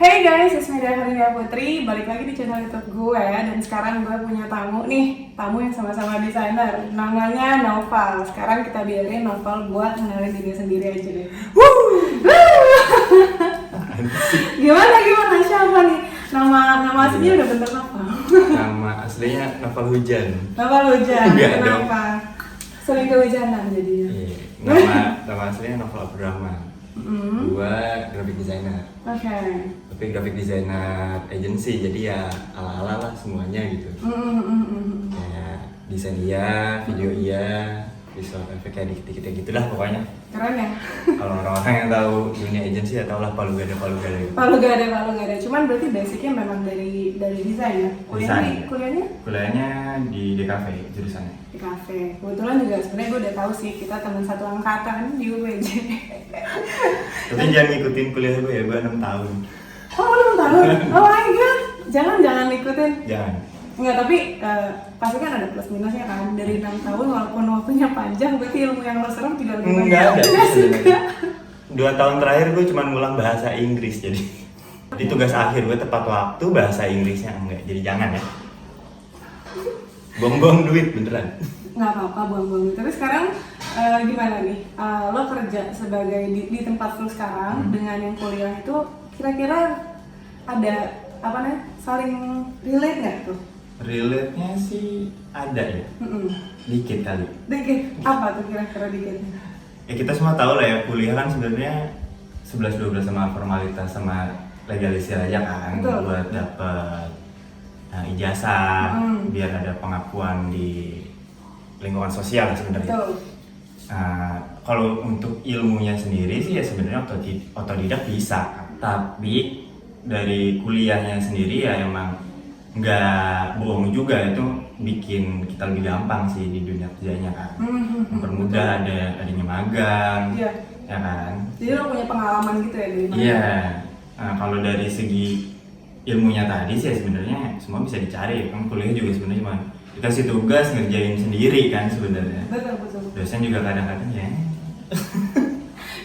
Hey guys, it's Media Haringa Putri, balik lagi di channel YouTube gue. Dan sekarang gue punya tamu nih, tamu yang sama-sama desainer. Namanya Noval. Sekarang kita biarin Noval buat kenalin diri sendiri aja deh. Gimana? Siapa nih? Nama aslinya udah bener Noval. Nama aslinya Noval Hujan. Noval Hujan, Enggak dong. kenapa? Sering kehujanan jadinya. Iya. Nama aslinya Noval Abdurrahman. Gua graphic designer. Oke. Tapi graphic designer agency, jadi ya ala-ala lah semuanya gitu. Kayak desain iya, video iya, visual effect kayak dikit-dikit ya gitulah pokoknya. Keren ya? Kalau orang-orang yang tahu dunia agency ya tau lah palu gada gitu. Palu gak ada. Cuman berarti basicnya memang dari desain ya? Desain. Kuliahnya? Kuliahnya di DKV jurusannya. Di kafe. Kebetulan juga sebenarnya gue udah tahu sih kita teman satu angkatan di UPJ. Tapi jangan ngikutin kuliah gue ya, gue 6 tahun. Oh, lu tahun? Oh my god. Jangan ikutin. Jangan. Enggak, tapi pasti kan ada plus minusnya kan. Dari 6 tahun walaupun waktunya panjang, berarti ilmu yang lo serap tidak lebih banyak. Enggak ada Enggak sih sih. sebenarnya. 2 tahun terakhir gue cuma ngulang bahasa Inggris jadi. Di tugas akhir gue tepat waktu bahasa Inggrisnya enggak. Jadi jangan ya. Buang-buang duit beneran. Nggak apa-apa buang-buang. Tapi sekarang gimana nih? Lo kerja sebagai di tempat lo sekarang dengan yang kuliah itu kira-kira ada apa nih saling relate nggak tuh? Relate-nya sih ada ya. Dikit kali. Dikit. Apa tuh kira-kira dikitnya? Ya kita semua tahu lah ya kuliah kan sebenarnya 11-12 sama formalitas sama legalisir aja kan. Betul. Buat dapet ijazah, biar ada pengakuan di lingkungan sosial sebenarnya. Betul. Kalau untuk ilmunya sendiri sih ya sebenarnya otodidak bisa, tapi dari kuliahnya sendiri ya emang nggak bohong juga, itu bikin kita lebih gampang sih di dunia kerjanya kan. Mempermudah adanya magang, Iya. ya kan. Jadi lo punya pengalaman gitu ya dari mana? Iya. Kalau dari segi ilmunya tadi sih ya sebenarnya semua bisa dicari kan, kuliah juga sebenarnya cuma dikasih tugas ngerjain sendiri kan sebenarnya. Betul. Dosen juga kadang-kadang ya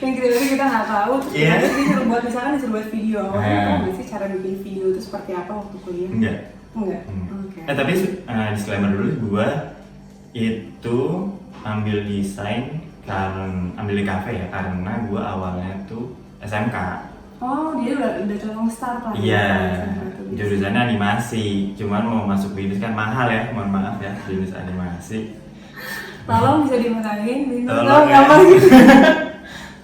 Yang kita nggak tahu. Iya. Terus dia disuruh buat misalkan disuruh buat video. Lo Nah. tahu nggak sih cara bikin video itu seperti apa waktu kuliah? enggak. Enggak. Oke. Tapi disclaimer dulu, gua itu ambil desain ambil di kafe ya karena gua awalnya tuh SMK. Oh, dia udah colong start lah. Iya, jurusannya animasi, cuman mau masuk bisnis kan mahal ya, mohon maaf ya, bisnis animasi. Tolong bisa dimarahin, Tolong tolong ya. apa gitu.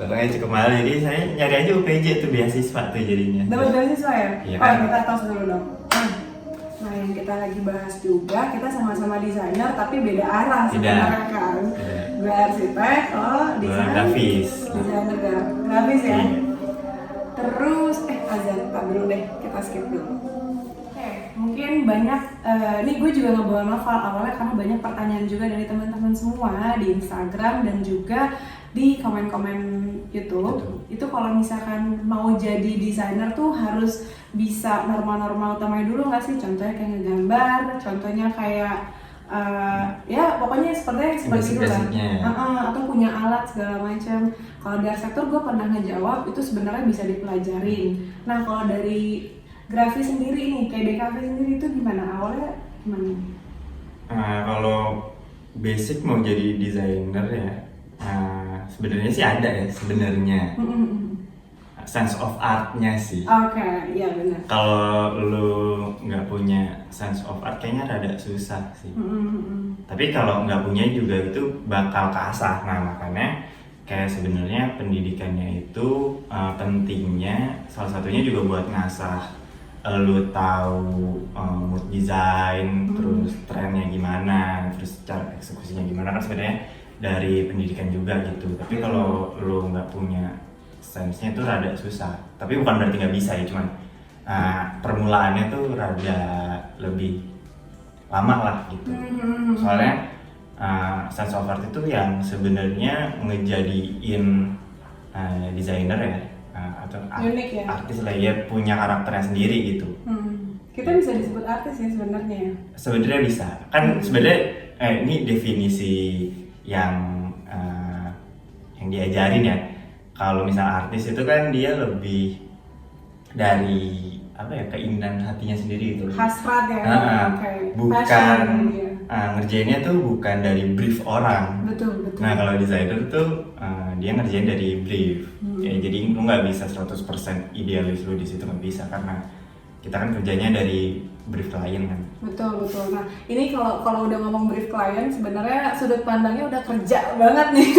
Orangnya cukup mahal, jadi saya nyari aja UPJ tuh beasiswa tuh jadinya. Dapat beasiswa ya? Iya Oh, kan? kita tos dulu dong. Nah, yang kita lagi bahas juga, kita sama-sama desainer tapi beda arah sebenarnya kan. Beda. Gue arsitek, oh Gua desain. grafis. Desainer grafis ya. Iya. Terus, azan, tak dulu deh, kita skip dulu. Oke, mungkin banyak, ini gue juga ngebawa novel awalnya karena banyak pertanyaan juga dari teman-teman semua di Instagram dan juga di komen-komen YouTube. Betul. Itu kalau misalkan mau jadi desainer tuh harus bisa normal-normal utamanya dulu nggak sih? Contohnya kayak ngegambar, contohnya kayak ya pokoknya seperti itu lah. Basic-basicnya. Atau punya alat segala macam. Kalau di arsitektur gue pernah ngejawab itu sebenarnya bisa dipelajarin. Nah kalau dari grafis sendiri nih, kayak DKV sendiri itu gimana? Awalnya gimana? Kalau basic mau jadi desainer ya, sebenarnya sih ada ya sebenarnya. Sense of art-nya sih. Oke, iya benar. Kalau lu nggak punya sense of art kayaknya rada susah sih. Tapi kalau nggak punya juga itu bakal kasar. Nah makanya kayak sebenarnya pendidikannya itu pentingnya salah satunya juga buat ngasah lu tahu mood design, terus trennya gimana, terus cara eksekusinya gimana, kan sebenarnya dari pendidikan juga gitu. Tapi kalau lu nggak punya sense-nya itu rada susah. Tapi bukan berarti nggak bisa ya, cuman permulaannya tuh rada lebih lama lah gitu. Soalnya sense of art itu yang sebenarnya ngejadiin desainer ya, atau Unik ya? artis lah ya, punya karakternya sendiri gitu. Kita bisa disebut artis ya sebenarnya. Sebenarnya bisa kan, sebenarnya ini definisi yang diajarin ya. Kalau misal artis itu kan dia lebih dari apa ya, keinginan hatinya sendiri gitu. Hasrat ya. Bukan Passion, ya. ngerjainnya tuh bukan dari brief orang. Betul. Nah kalau desainer tuh dia ngerjain dari brief. Ya, jadi lu nggak bisa 100% idealis lu di situ, nggak bisa, karena kita kan kerjanya dari brief klien kan. Betul. Nah, ini kalau udah ngomong brief klien, sebenarnya sudut pandangnya udah kerja banget nih.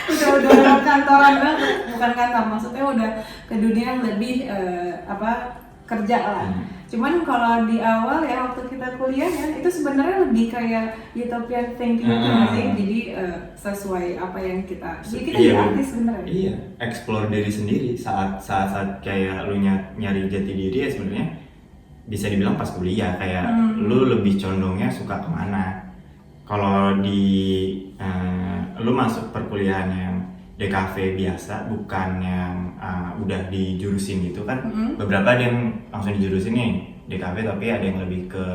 udah kantoran banget, bukan kantor, maksudnya udah ke dunia yang lebih kerja lah. Cuman kalau di awal ya waktu kita kuliah ya, itu sebenarnya lebih kayak utopian thinking gitu nggak sih? Jadi sesuai apa yang kita, jadi kita jadi artis sebenarnya. Iya, explore diri sendiri saat kayak lu nyari jati diri ya, sebenarnya bisa dibilang pas kuliah, kayak lu lebih condongnya suka kemana. Kalau di lu masuk perkuliahan yang DKV biasa, bukan yang udah dijurusin gitu kan. Beberapa ada yang langsung dijurusin nih DKV, tapi ada yang lebih ke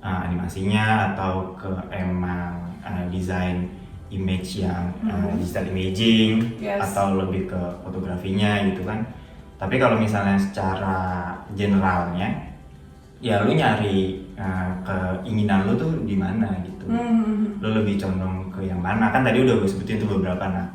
animasinya atau ke emang desain image yang digital imaging, atau lebih ke fotografinya gitu kan. Tapi kalau misalnya secara generalnya ya lu nyari keinginan lu tuh di mana gitu. Lu lebih condong ke yang mana, kan tadi udah gue sebutin tuh beberapa. Nah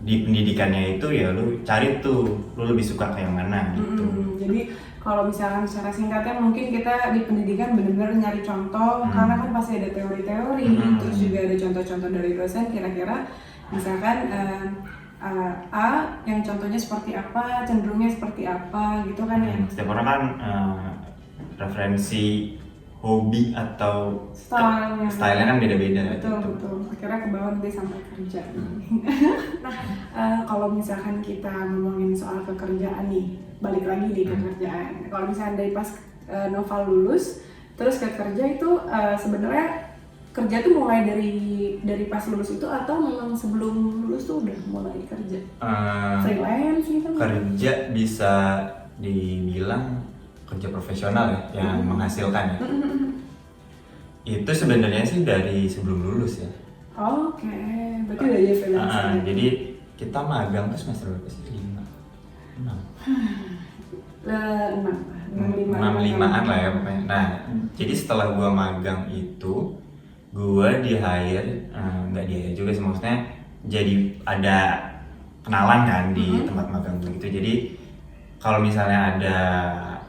di pendidikannya itu ya lu cari tuh lu lebih suka ke yang mana gitu. Jadi kalau misalkan secara singkatnya mungkin kita di pendidikan benar-benar nyari contoh, karena kan pasti ada teori-teori, terus juga ada contoh-contoh dari dosen, kira-kira misalkan A yang contohnya seperti apa, cenderungnya seperti apa gitu kan ya. Setiap orang kan referensi hobi atau stylenya kan beda-beda. Betul. Akhirnya ke bawah nanti sampai kerja. Nah, kalau misalkan kita ngomongin soal pekerjaan nih, balik lagi nih ke kerjaan. Kalau misalnya dari pas Noval lulus, terus ke kerja itu sebenarnya kerja tuh mulai dari pas lulus itu, atau memang sebelum lulus tuh udah mulai kerja? Freelance gitu? Kerja bisa dibilang kerja profesional ya, yang menghasilkan ya. Itu sebenarnya sih dari sebelum lulus ya. Oke, berarti udah jadi freelance. Jadi kita magang tuh semester berapa sih? 6-5an lah ya pokoknya. Nah, jadi setelah gua magang itu, gua di hire, nggak di hire juga sih, maksudnya jadi ada kenalan kan di tempat magang gitu. Jadi kalau misalnya ada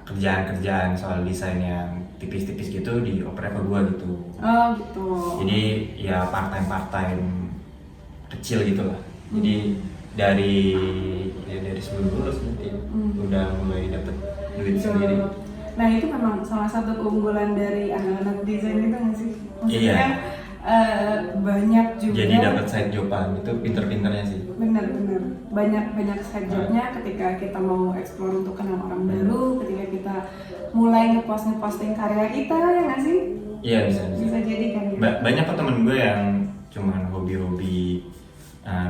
kerjaan-kerjaan soal desain yang tipis-tipis gitu, dioper ke gua gitu. Oh gitu. Jadi ya part-time kecil gitu lah. Jadi dari sebelum lulus berarti udah mulai dapet duit sendiri. Nah itu memang salah satu keunggulan dari anak-anak desain itu nggak sih? Maksudnya banyak juga. Jadi dapat side joban itu pinter-pinternya sih. Benar. Banyak side jobnya ketika kita mau explore untuk kenal orang baru, ketika kita mulai ngeposting karya kita, ya nggak sih? Iya bisa. Bisa jadi kan ya. Banyak kok temen gue yang cuman hobi-hobi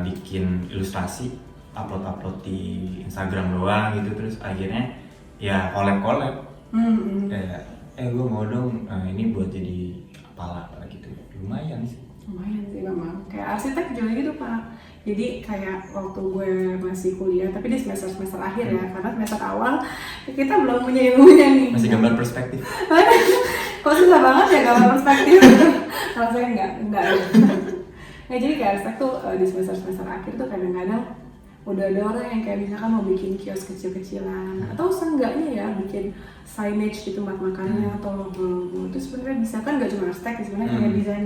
bikin ilustrasi, upload di Instagram doang gitu, terus akhirnya ya collab. Kayak gue mau dong ini buat jadi apalah gitu. Lumayan sih memang. Kayak arsitek juga gitu Pak. Jadi kayak waktu gue masih kuliah, tapi di semester akhir ya, karena semester awal kita belum punya ilmunya nih. Masih gambar perspektif. Kok susah banget ya gambar perspektif? Kalau saya enggak. Nah jadi kayak arsitek tuh di semester akhir tuh kadang-kadang udah ada orang yang kayak misalkan mau bikin kios kecil-kecilan, atau seenggaknya ya bikin signage di tempat makannya, atau logo-logo. Itu sebenarnya bisa kan, nggak cuma arsitek, sebenarnya kayak desain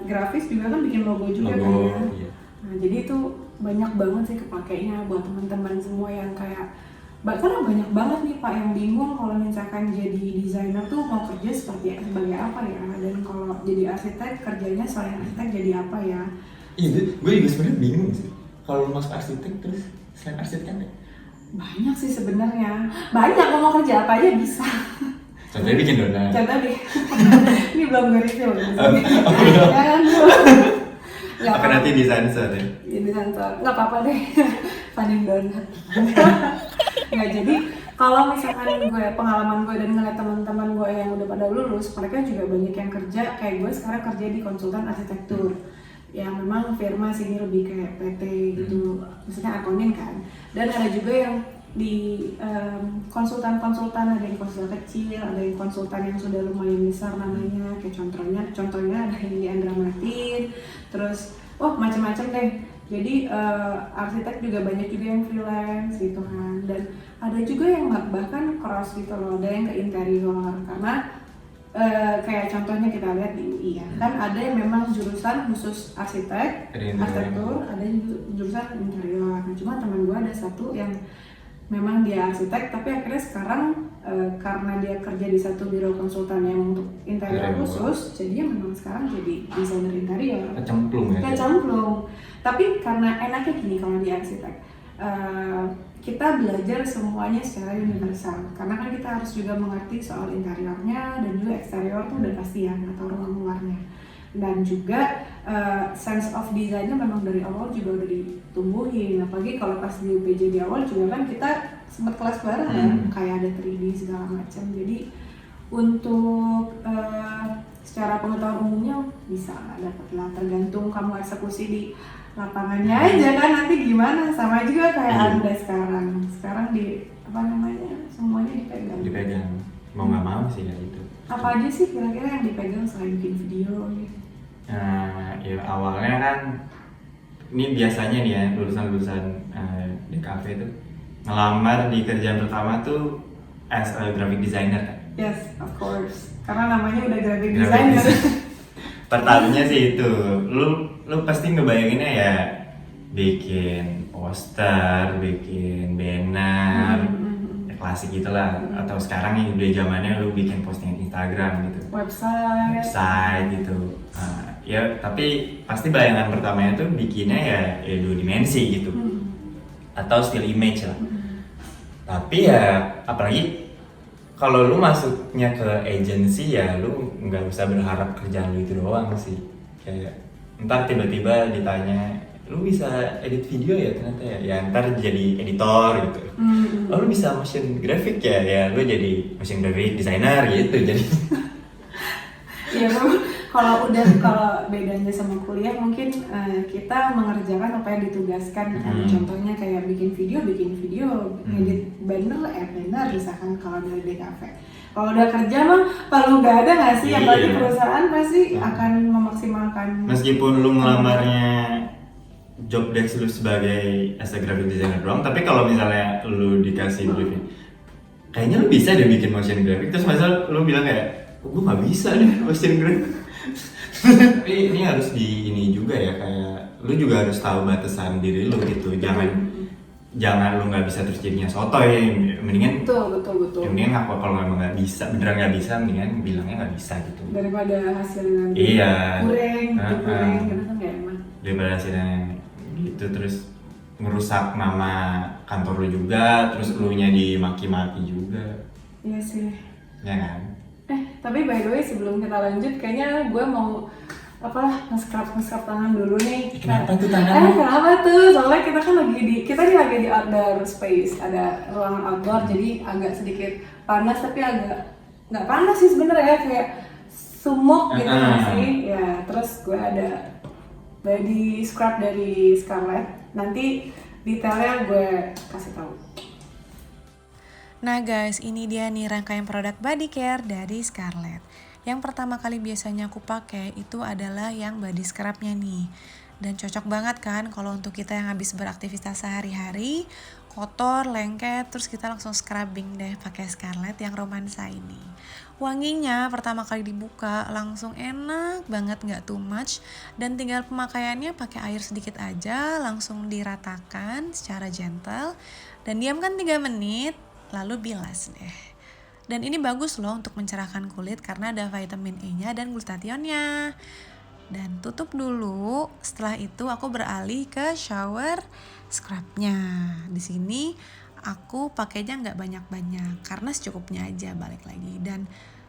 grafis juga kan bikin logo juga kan ya. Iya. Nah jadi itu banyak banget sih kepakainya buat teman-teman semua yang kayak, bahkan banyak banget nih Pak yang bingung kalau misalkan jadi desainer tuh mau kerja sebagai apa ya, dan kalau jadi arsitek kerjanya selain arsitek jadi apa ya. Iya, gue juga sebenarnya bingung sih kalau masuk arsitek terus selain arsitek kan. Banyak sih sebenarnya, mau kerja apa aja bisa. Contohnya bikin donat. Ini belum gue review ya. Jangan dulu. Apa nanti disensor ya? Disensor, nggak apa-apa deh. Funding donat. Nggak, jadi kalau misalkan pengalaman gue dan ngeliat teman-teman gue yang udah pada lulus, mereka juga banyak yang kerja kayak gue sekarang kerja di konsultan arsitektur. Ya memang firma sini lebih kayak PT gitu, maksudnya akonin kan. Dan ada juga yang di konsultan-konsultan, ada yang konsultan kecil, ada yang konsultan yang sudah lumayan besar namanya, kayak contohnya ada yang di Andra Matin, terus macam-macam deh. Jadi arsitek juga banyak juga yang freelance gitu kan, dan ada juga yang bahkan cross gitu loh, ada yang ke interior karena kayak contohnya kita lihat di UI ya, kan ada yang memang jurusan khusus arsitektur, ada yang jurusan interior. Nah, cuma teman gue ada satu yang memang dia arsitek, tapi akhirnya sekarang karena dia kerja di satu biro konsultan yang untuk interior khusus, jadinya memang sekarang jadi desainer interior. Kecemplung. Tapi karena enaknya gini kalau di arsitek, kita belajar semuanya secara universal, karena kan kita harus juga mengerti soal interiornya dan juga eksterior tuh udah pasti ya, atau ruang luarnya. Dan juga sense of design-nya memang dari awal juga udah ditumbuhin, apalagi kalau pas di UPJ di awal juga kan kita sempat kelas bareng kan, kayak ada 3D segala macam. Jadi untuk secara pengetahuan umumnya bisa dapat lah, tergantung kamu eksekusi di lapangannya aja kan nanti gimana. Sama juga kayak Anda sekarang di semuanya dipegang. Mau nggak mau sih ya itu. Apa aja sih kira-kira yang dipegang selain bikin video gitu? Ya awalnya kan ini biasanya nih ya lulusan DKV itu ngelamar di kerjaan pertama tuh as a graphic designer kan? Yes, of course. Karena namanya udah graphic designer. Pertamanya sih itu, lu pasti ngebayanginnya ya bikin poster, bikin banner, ya klasik gitulah. Atau sekarang yang udah zamannya lu bikin postingan Instagram gitu, website gitu. Ya tapi pasti bayangan pertamanya tuh bikinnya ya 2 dimensi gitu, atau still image lah. Tapi ya apalagi kalau lu masuknya ke agency ya lu nggak usah berharap kerjaan lu itu doang sih. Kayak ntar tiba-tiba ditanya, lu bisa edit video ya ternyata ya ntar jadi editor gitu. Oh lu bisa motion graphic ya lu jadi motion graphic designer gitu jadi. Iya, kalau bedanya sama kuliah mungkin kita mengerjakan apa yang ditugaskan kan. Contohnya kayak bikin video, edit banner misalkan kalau dari DKV. Kalau udah kerja mah kalau nggak ada nggak sih, apalagi perusahaan pasti akan memaksimalkan. Meskipun lu ngelamarnya job desk lu sebagai as a graphic designer doang, tapi kalau misalnya lu dikasih briefing, kayaknya lu bisa deh bikin motion graphic, terus masa lu bilang kayak gue nggak bisa deh motion graphic. Tapi ini harus ini juga ya, kayak lu juga harus tahu batasan diri lu gitu. Jangan lu nggak bisa terus jadinya sotoy. Mendingan betul. Ya mendingan ngaku kalau memang nggak bisa, beneran nggak bisa, mendingan bilangnya nggak bisa gitu. Daripada hasilnya kurang gitu kan nggak enak. Daripada hasilnya gitu terus ngerusak nama kantor lu juga, terus lu nya dimaki-maki juga. Iya sih. Ya kan? Tapi by the way sebelum kita lanjut, kayaknya gue mau nge-scrub tangan dulu nih. Kenapa tuh tangan? Kenapa tuh? Soalnya kita kan lagi di outdoor space, ada ruangan outdoor, jadi agak sedikit panas, tapi agak nggak panas sih sebenarnya, kayak sumuk gitu sih. Ya, terus gue ada body scrub dari Scarlett. Nanti detailnya gue kasih tahu. Nah guys, ini dia nih rangkaian produk body care dari Scarlett. Yang pertama kali biasanya aku pakai itu adalah yang body scrubnya nih. Dan cocok banget kan kalau untuk kita yang habis beraktivitas sehari-hari, kotor, lengket, terus kita langsung scrubbing deh pakai Scarlett yang romansa ini. Wanginya pertama kali dibuka langsung enak banget, nggak too much, dan tinggal pemakaiannya pakai air sedikit aja, langsung diratakan secara gentle dan diamkan 3 menit. Lalu bilas deh. Dan ini bagus loh untuk mencerahkan kulit karena ada vitamin E-nya dan glutathionnya. Dan tutup dulu. Setelah itu aku beralih ke shower scrubnya. Di sini aku pakainya nggak banyak-banyak karena secukupnya aja, balik lagi. Dan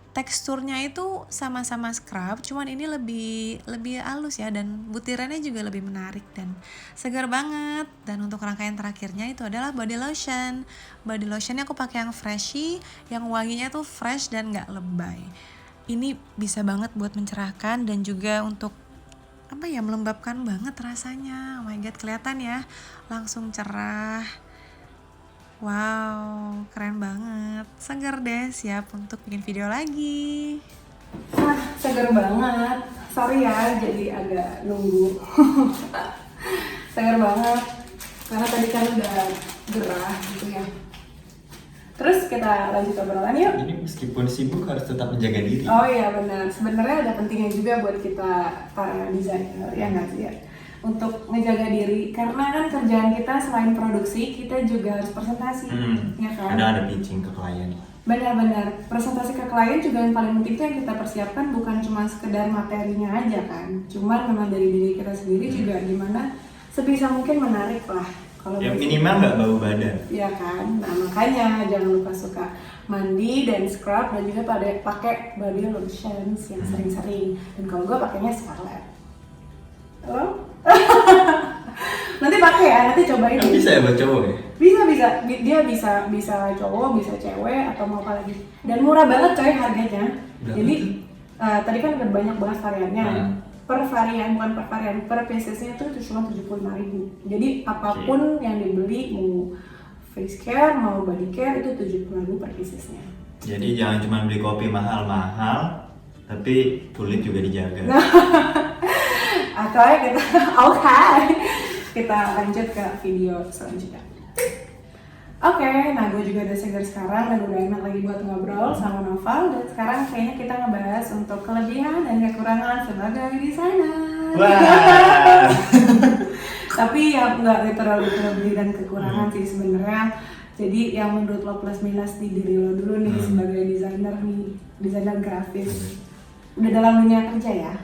teksturnya itu sama-sama scrub, cuman ini lebih halus ya, dan butirannya juga lebih menarik dan segar banget. Dan untuk rangkaian terakhirnya itu adalah body lotion. Body lotionnya aku pakai yang freshy, yang wanginya tuh fresh dan nggak lebay. Ini bisa banget buat mencerahkan dan juga untuk melembabkan banget rasanya. Oh my god, kelihatan ya, langsung cerah. Wow, keren banget. Seger deh, siap untuk bikin video lagi. Seger banget. Sorry ya, jadi agak nunggu. Seger banget. Karena tadi kan udah gerah gitu ya. Terus kita lanjut obrolan yuk. Ini meskipun sibuk harus tetap menjaga diri. Oh iya benar. Sebenarnya ada pentingnya juga buat kita para desainer ya nggak sih ya. Untuk menjaga diri, karena kan kerjaan kita selain produksi, kita juga harus presentasi, ya kan? Ada pitching ke klien. Benar-benar, presentasi ke klien juga yang paling penting itu yang kita persiapkan bukan cuma sekedar materinya aja kan, cuman memang dari diri kita sendiri juga gimana sebisa mungkin menarik lah. Kalau Ya minimal nggak bau badan. ya kan, nah makanya jangan lupa suka mandi dan scrub dan juga pakai body lotions yang sering-sering. Dan kalau gue pakainya Scarlett. Halo? Nanti pakai ya, nanti cobain. Kan bisa ya buat cowok ya? Dia bisa cowok, bisa cewek atau mau apa lagi. Dan murah banget coy harganya. Berapa Jadi tuh? tadi kan ada banyak banget variannya. Hmm. Per varian, bukan per varian, per piecesnya itu cuma 75.000. Jadi apapun yang dibeli, mau face care, mau body care itu 70.000 per piecesnya. Jadi jangan cuma beli kopi mahal-mahal, tapi kulit juga dijaga. Atau kita, kita lanjut ke video selanjutnya. Oke, nah gue juga udah segar sekarang dan udah enak lagi buat ngobrol sama Noval. Dan sekarang kayaknya kita ngebahas untuk kelebihan dan kekurangan sebagai desainer. Wah. Tapi ya nggak literal kelebihan dan kekurangan sih sebenarnya. Jadi yang menurut lo plus minus di diri lo dulu nih sebagai desainer nih, desainer grafis. Udah dalam dunia kerja ya.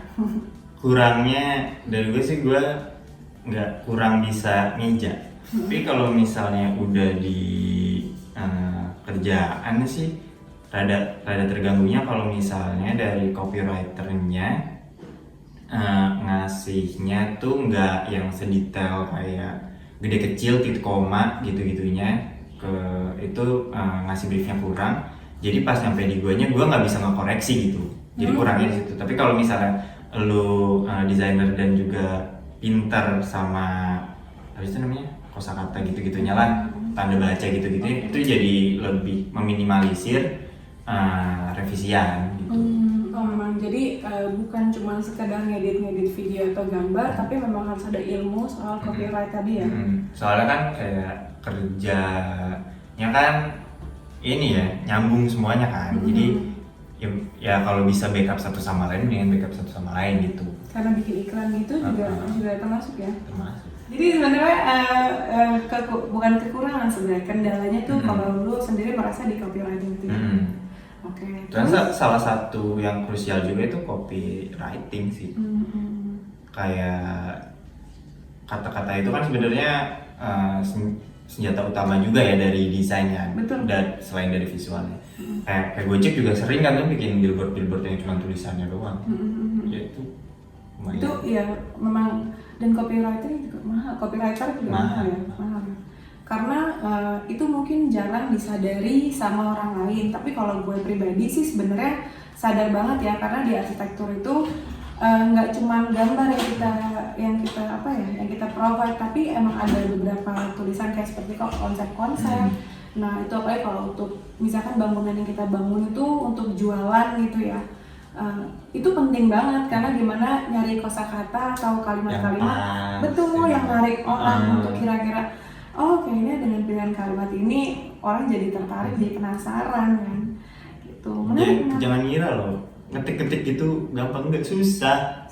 Kurangnya dari gue sih gue nggak kurang bisa ngeja. Tapi kalau misalnya udah di kerjaan sih rada terganggunya kalau misalnya dari copywriternya ngasihnya tuh nggak yang sedetail kayak gede kecil titik koma gitu-gitunya ke itu ngasih briefnya kurang. Jadi pas nyampe di gue nggak bisa ngekoreksi gitu. Jadi kurangnya di situ. Tapi kalau misalnya lu desainer dan juga pintar sama apa itu namanya kosakata gitu-gitunya lah, tanda baca gitu-gitu, itu jadi lebih meminimalisir revisian gitu. Oh memang jadi bukan cuma sekedar ngedit video atau gambar, tapi memang harus ada ilmu soal copyright tadi ya. Soalnya kan kayak kerjanya kan ini ya nyambung semuanya kan, jadi ya kalau bisa backup satu sama lain dengan backup satu sama lain gitu. Karena bikin iklan gitu juga termasuk ya. Termasuk. Jadi sebenarnya bukan kekurangan sebenarnya, kendalanya tuh kalau lu sendiri merasa di copywriting itu. Oke. Dan salah satu yang krusial juga itu copywriting sih. Kayak kata-kata itu kan sebenarnya senjata utama juga ya dari desainnya. Betul. Dan selain dari visualnya. Kayak Gojek juga sering kan tuh bikin billboard yang cuma tulisannya doang. Ya itu lumayan. Itu ya memang, dan copywriter juga mahal, mahal ya. Karena itu mungkin jarang disadari sama orang lain. Tapi kalau gue pribadi sih sebenarnya sadar banget ya, karena di arsitektur itu nggak cuma gambar yang kita provide, tapi emang ada beberapa tulisan kayak seperti konsep-konsep. Nah itu apalagi kalau untuk misalkan bangunan yang kita bangun itu untuk jualan gitu ya, itu penting banget karena gimana nyari kosakata atau kalimat-kalimat betul yang menarik orang untuk kira-kira kayaknya dengan pilihan kalimat ini orang jadi tertarik, jadi penasaran kan gitu. Menarik. Jangan ngira loh ngetik-ngetik gitu gampang, nggak susah.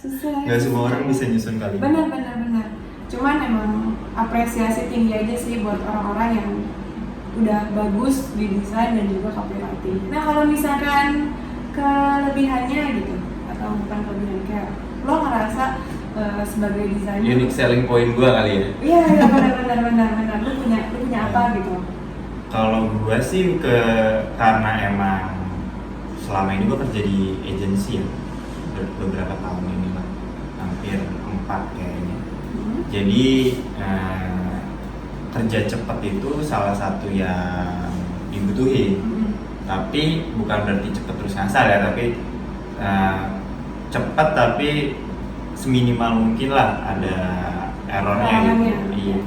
Nggak semua orang bisa nyusun kalimat. Benar. Cuman emang apresiasi tinggi aja sih buat orang-orang yang udah bagus di desain dan juga copywriting. Nah kalau misalkan kelebihannya gitu, atau bukan kelebihan, kayak lo ngerasa sebagai desainer Unique selling point gua kali ya. Iya benar. Lu punya apa gitu? Kalau gua sih karena emang selama ini gua kerja di agensi ya beberapa tahun ini lah, hampir 4 kayaknya. Jadi kerja cepat itu salah satu yang dibutuhin. Tapi bukan berarti cepat terus ngasal ya, tapi cepat tapi seminimal mungkin lah ada errornya gitu. Iya.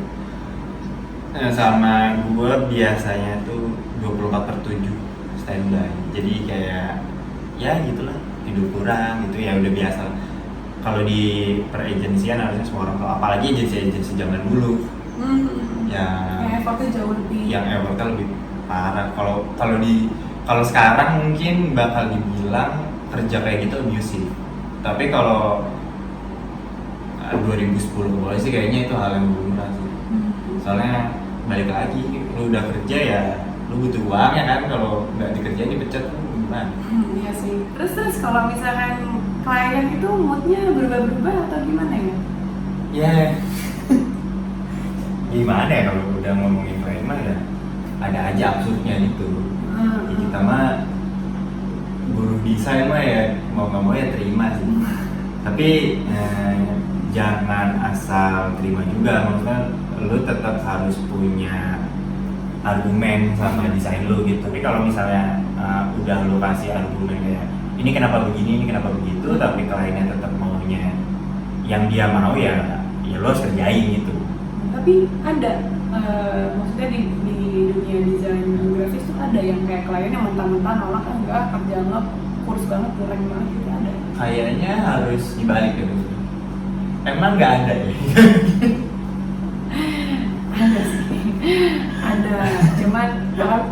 Sama gue biasanya tuh 24/7 standby. Jadi kayak ya gitulah, tidur kurang gitu ya udah biasa. Kalau di peragensian harusnya semua orang tahu, apalagi agensi zaman dulu. Yang effortnya jauh lebih. Yang effortnya lebih parah. Kalau sekarang mungkin bakal dibilang kerja kayak gitu abusive. Tapi kalau 2010 ke bawah sih kayaknya itu hal yang berguna sih. Soalnya balik lagi, lu udah kerja ya lu butuh uang ya kan, kalau nggak dikerjain dipecat lu gimana? Iya sih. Terus kalau misalkan klien itu moodnya berubah-berubah atau gimana ya? Ya gimana ya, kalau udah ngomongin klien mah ya ada aja absurdnya gitu. Ya, kita mah buruh desain mah ya mau nggak mau ya terima sih. Tapi jangan asal terima juga, maksudnya lu tetap harus punya argumen sama desain lu gitu. Tapi kalau misalnya udah lu kasih argumen kayak ini kenapa begini, ini kenapa begitu, tapi kliennya tetap maunya yang dia mau ya lu harus kerjain gitu. Tapi ada maksudnya di dunia desain grafis tuh ada yang kayak kliennya mentah-mentah nolak, enggak kerja lo kurus banget, kurang banget gitu, ada. Kayaknya harus dibalik ya. Emang nggak ada ya? Ada sih, ada. Cuman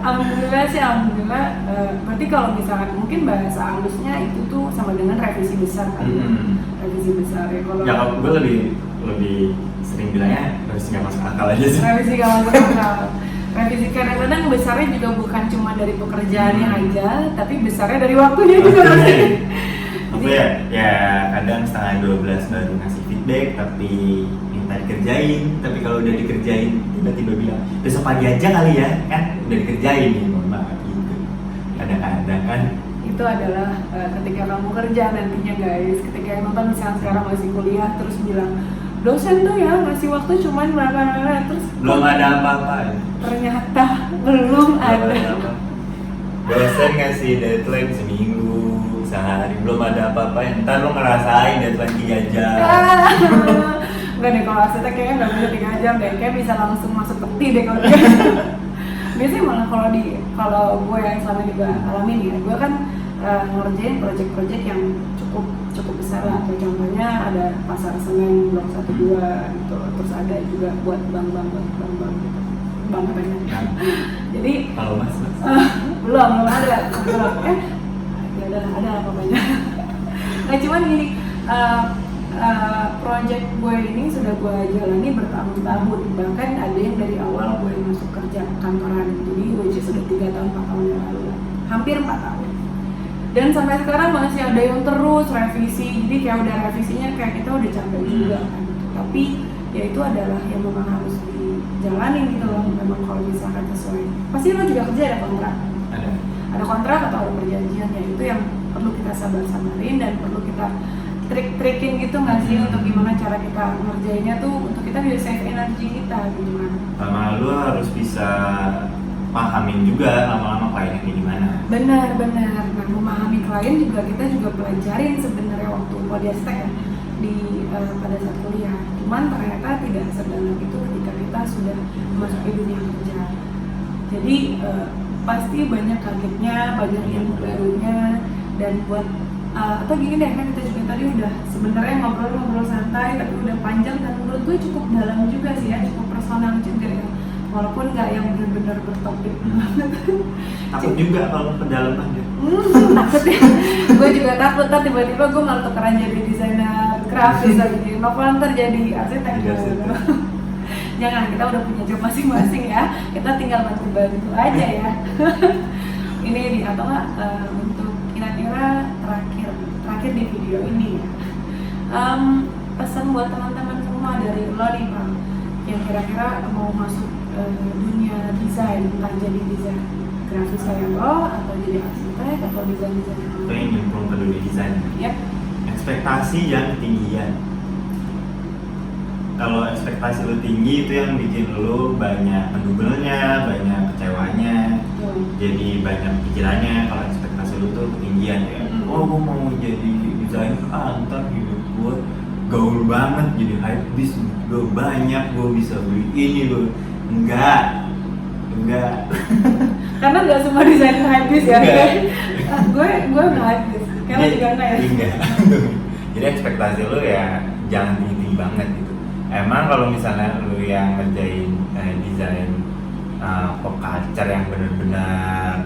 alhamdulillah sih, berarti kalau misalkan mungkin bahasa halusnya itu tuh sama dengan revisi besar kan? Revisi besar ya. Kalau gue lebih sering bilangnya revisi nggak masuk akal aja sih. Revisi nggak masuk akal. Revisi kadang-kadang besarnya juga bukan cuma dari pekerjaannya aja, tapi besarnya dari waktunya juga pasti. Aku ya kadang 11:30 baru ngasih feedback, tapi minta dikerjain. Tapi kalau udah dikerjain tiba-tiba bilang besok pagi aja kali ya, kan udah dikerjain nih, mohon maaf gitu. Kadang-kadang kan itu adalah ketika kamu kerja nantinya guys, ketika yang nonton misalnya sekarang masih kuliah terus bilang dosen tuh ya ngasih waktu cuman berapa, terus belum ada apa-apa ya. Ternyata belum ada. Dosen ngasih deadline seminggu, sehari, belum ada apa-apa, ntar lo ngerasain deadline 3 jam. Enggak deh, kalau asetnya kayaknya nggak bisa 3 jam deh, kayak bisa langsung masuk peti deh kalau dia. Biasanya malah kalau gue yang selama ini gue alamin ya, gue kan ngerjain project-project yang cukup besar lah. Kayak contohnya ada Pasar Senen Blok 1 2 gitu, terus ada juga buat bank gitu. Bank apa ya? Jadi Kalau mas belum ada. Ya udah ada apa-apanya. Nah cuman gini, project gue ini sudah gue jalani bertahun-tahun, bahkan ada yang dari awal gue masuk kerja kantoran, jadi which is sudah 3 tahun 4 tahun yang lalu, hampir 4 tahun, dan sampai sekarang masih ada yang terus revisi. Jadi kayak udah revisinya kayak kita udah capek juga kan, tapi ya itu adalah yang memang harus dijalani gitu loh. Memang kalau misalkan sesuai, pasti lo juga kerja ada kontrak, ada kontrak atau ada perjanjian, ya itu yang perlu kita sabar-sabarin dan perlu kita trik-trikin gitu nggak sih, untuk gimana cara kita ngerjainnya tuh untuk kita bisa save energi kita gimana. Sama lu harus bisa pahamin juga lama-lama kliennya kayak gimana. Benar. Nah, memahami klien juga kita juga pelajarin sebenarnya waktu Podiastek ya, pada saat kuliah. Cuman ternyata tidak sedalam itu ketika kita sudah memasuki dunia kerja. Jadi pasti banyak kagetnya, banyak ilmu barunya, dan buat atau gini deh, kan kita juga tadi udah sebenarnya ngobrol santai tapi udah panjang, dan menurut gue cukup dalam juga sih ya, cukup personal juga ya, walaupun nggak yang benar-benar bertopik banget. Takut juga kalau kedalaman ya. Takut ya. Gue juga takut ntar tiba-tiba gue malah tukeran jadi desainer grafis lagi, novel ntar jadi arsitek. Jangan, kita udah punya job masing-masing ya, kita tinggal bantu-bantu aja ya. Ini di atau nggak untuk kira-kira terakhir di video ini ya, pesan buat teman-teman semua dari lo nih Pak, yang kira-kira mau masuk dunia desain, entah jadi desain grafis kayak lo, atau jadi arsitek, atau desain Itu yang nyemplung ke dunia desain. Yep. Ekspektasi yang ketinggian. Kalau ekspektasi lu tinggi, itu yang bikin lu banyak mendubelnya, banyak kecewanya. Jadi banyak pikirannya. Kalau ekspektasi lu tuh ketinggian ya. Oh, gue mau jadi desainer, ntar hidup gue gaul banget, jadi hype bis, gue banyak, gue bisa beli ini, gue Enggak. Karena nggak semua desainer habis ya. Enggak. gue nggak habis. Karena juga nggak ya. Enggak. Jadi ekspektasi lu ya jangan tinggi banget gitu. Emang kalau misalnya lu yang ngerjain desain pop culture yang benar-benar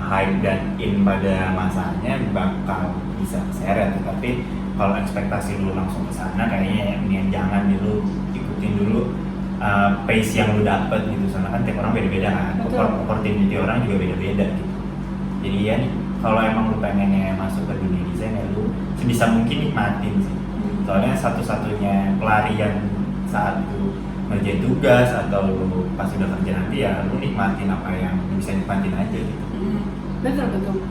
hype dan in pada masanya bakal bisa keseret, tapi kalau ekspektasi lu langsung ke sana kayaknya ya jangan dulu, ikutin dulu pace yang lu dapet gitu, soalnya kan tiap orang beda-beda kan, opportunity orang juga beda-beda gitu. Jadi ya nih, kalau emang lu pengennya masuk ke dunia desain ya lu sebisa mungkin nikmatin sih, soalnya satu-satunya pelarian saat lu ngerjain tugas atau lu pas udah kerja nanti ya lu nikmatin apa yang lu bisa nikmatin aja gitu. Betul.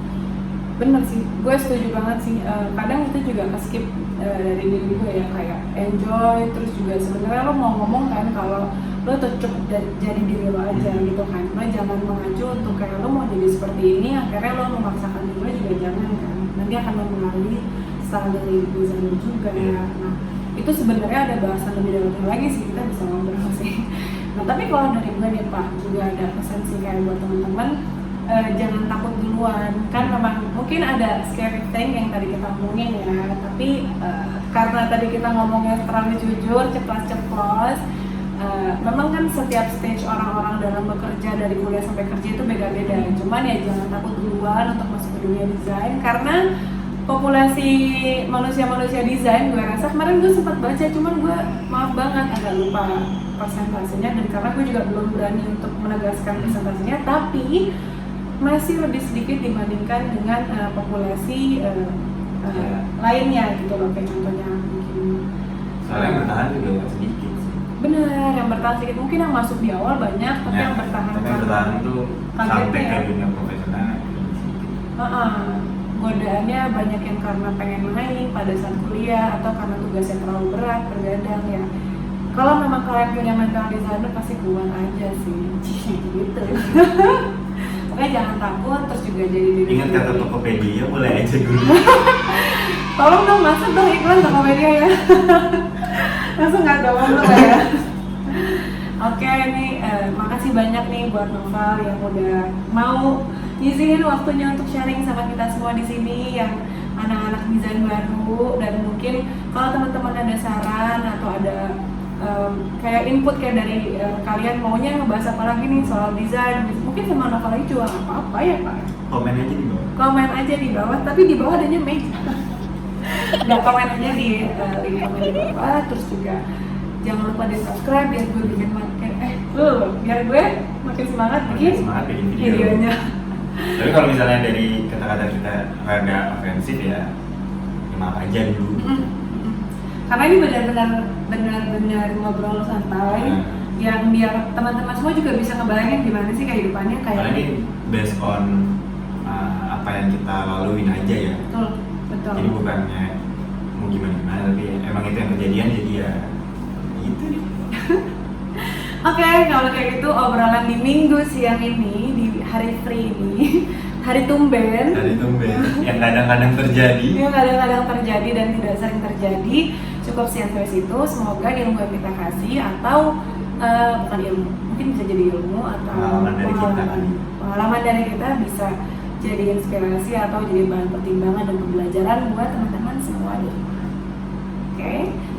Bener sih, gue setuju banget sih. Kadang itu juga ke-skip dari diri gue ya, kayak enjoy, terus juga sebenarnya lo mau ngomong kan kalau lo tuh cukup jadi diri lo aja gitu kan. Lo jangan mengacu untuk kayak lo mau jadi seperti ini, akhirnya lo memaksakan diri lo juga jangan kan. Nanti akan mempengaruhi style dari desain lo juga. Nah, itu sebenarnya ada bahasan lebih dalam lagi sih, kita bisa ngobrol sih. Nah, tapi kalau dari gue nih Pak, juga ada pesan sih kayak buat teman-teman. Jangan takut duluan, kan memang mungkin ada scary thing yang tadi kita omongin ya, tapi karena tadi kita ngomongnya terlalu jujur, ceplos-ceplos, memang kan setiap stage orang-orang dalam bekerja dari kuliah sampai kerja itu beda-beda. Cuman ya jangan takut duluan untuk masuk ke dunia desain, karena populasi manusia desain gue rasa kemarin gue sempat baca, cuman gue maaf banget agak lupa persentasenya, dan karena gue juga belum berani untuk menegaskan persentasenya, tapi masih lebih sedikit dibandingkan dengan populasi lainnya gitu loh, kayak contohnya mungkin soalnya yang bertahan juga sedikit sih. Bener, yang bertahan sedikit, mungkin yang masuk di awal banyak, tapi yang bertahan tuh sampai ke dunia profesional godaannya banyak yang karena pengen main pada saat kuliah atau karena tugasnya terlalu berat, bergadang ya. Kalau memang kalian punya mental designer pasti kuat aja sih gitu. Pokoknya jangan takut, terus juga jadi diri. Ingat kata Tokopedia, boleh aja dulu. Tolong dong, masuk dong iklan Tokopedia ya. Langsung nggak doang dong ya. Oke, nih makasih banyak nih buat Noval yang udah mau ngisiin waktunya untuk sharing sama kita semua di sini yang anak-anak desain baru, dan mungkin kalau teman-teman ada saran atau ada kayak input kayak dari kalian maunya ngebahas apa lagi nih soal desain, mungkin sama Noval lagi juga apa-apa ya Pak. Komen aja di bawah. Komen aja di bawah, tapi di bawah adanya meja. Nggak, komen aja di link komen di bawah, terus juga jangan lupa di subscribe biar gue bikin biar gue makin semangat bikin videonya. Tapi kalau misalnya dari kata-kata kita rada ofensif ya maaf aja dulu. Karena ini benar-benar ngobrol santai yang biar teman-teman semua juga bisa ngebayangin gimana sih kehidupannya kayak. Karena ini based on apa yang kita laluin aja ya. Betul. Jadi bukannya mau gimana tapi emang itu yang kejadian, jadi ya gitu nih. Oke, kalau kayak gitu obrolan di minggu siang ini, di hari free ini, hari tumben yang kadang-kadang terjadi. Yang kadang-kadang terjadi dan tidak sering terjadi, cukup sampai situ. Semoga ilmu yang kita kasih atau bukan ilmu, mungkin bisa jadi ilmu atau pengalaman dari kita bisa jadi inspirasi atau jadi bahan pertimbangan dan pembelajaran buat teman-teman semua di rumah. Oke,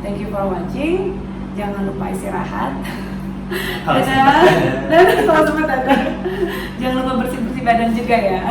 thank you for watching. Jangan lupa istirahat. Dadah. Dan kalau sempat ada. Jangan lupa bersih-bersih badan juga ya.